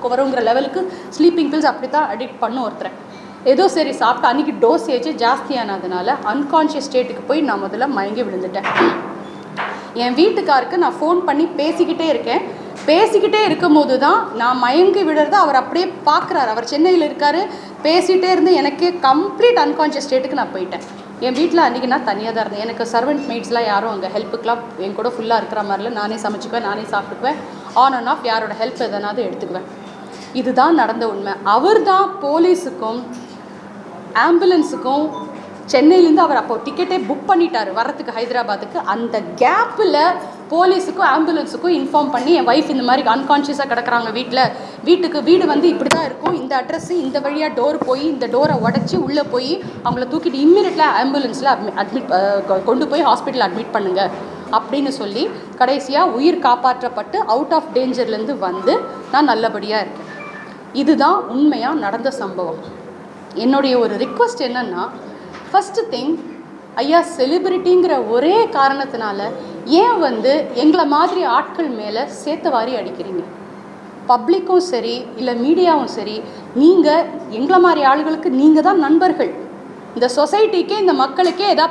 தூக்கம் வருங்கிற லெவலுக்கு sleeping bills அப்படி தான் அடிக்ட் பண்ணும் ஒருத்தரை. ஏதோ சரி சாப்பிட்டு அன்றைக்கி டோசேஜ் ஜாஸ்தியானதுனால அன்கான்ஷியஸ் ஸ்டேட்டுக்கு போய் நான் முதல்ல மயங்கி விழுந்துட்டேன். என் வீட்டுக்காருக்கு நான் ஃபோன் பண்ணி பேசிக்கிட்டே இருக்கேன். பேசிக்கிட்டே இருக்கும் போது தான் நான் மயங்கி விடுறத அவர் அப்படியே பார்க்குறாரு. அவர் சென்னையில் இருக்கார். பேசிகிட்டே இருந்து எனக்கே கம்ப்ளீட் அன்கான்ஷியஸ் ஸ்டேட்டுக்கு நான் போயிட்டேன். என் வீட்டில் அன்றைக்கி நான் தனியாக தான் இருந்தேன். எனக்கு சர்வெண்ட் மெய்ட்ஸ்லாம் யாரும் அங்கே ஹெல்ப்புக்கெலாம் என் கூட ஃபுல்லாக இருக்கிற மாதிரில நானே சமைச்சிக்குவேன், நானே சாப்பிட்டுக்குவேன். ஆன் அண்ட் ஆஃப் யாரோட ஹெல்ப் எதனாவது எடுத்துக்குவேன். இதுதான் நடந்த உண்மை. அவர் தான் போலீஸுக்கும் ஆம்புலன்ஸுக்கும் சென்னையிலேருந்து அவர் அப்போ டிக்கெட்டே புக் பண்ணிட்டார் வர்றதுக்கு ஹைதராபாத்துக்கு. அந்த கேப்பில் போலீஸுக்கும் ஆம்புலன்ஸுக்கும் இன்ஃபார்ம் பண்ணி என் ஒய்ஃப் இந்த மாதிரி அன்கான்ஷியஸாக கிடக்குறாங்க வீடு வந்து இப்படி தான் இருக்கும், இந்த அட்ரஸ்ஸு, இந்த வழியாக டோர் போய் இந்த டோரை உடச்சி உள்ளே போய் அவங்கள தூக்கிட்டு இம்மிடியட்டாக ஆம்புலன்ஸில் கொண்டு போய் ஹாஸ்பிட்டல் அட்மிட் பண்ணுங்க அப்படின்னு சொல்லி கடைசியாக உயிர் காப்பாற்றப்பட்டு அவுட் ஆஃப் டேஞ்சர்லேருந்து வந்து நான் நல்லபடியாக இருக்கேன். இதுதான் உண்மையாக நடந்த சம்பவம். என்னுடைய ஒரு ரிக்வெஸ்ட் என்னென்னா, ஃபஸ்ட்டு திங், ஐயா செலிபிரிட்டிங்கிற ஒரே காரணத்தினால ஏன் வந்து எங்களை மாதிரி ஆட்கள் மேலே சேத்தவாரி அடிக்கிறீங்க? பப்ளிக்கும் சரி இல்லை மீடியாவும் சரி, நீங்கள் எங்களை மாதிரி ஆளுகளுக்கு நீங்கள் தான் நண்பர்கள். இந்த சொசைட்டிக்கே இந்த மக்களுக்கே ஏதாவது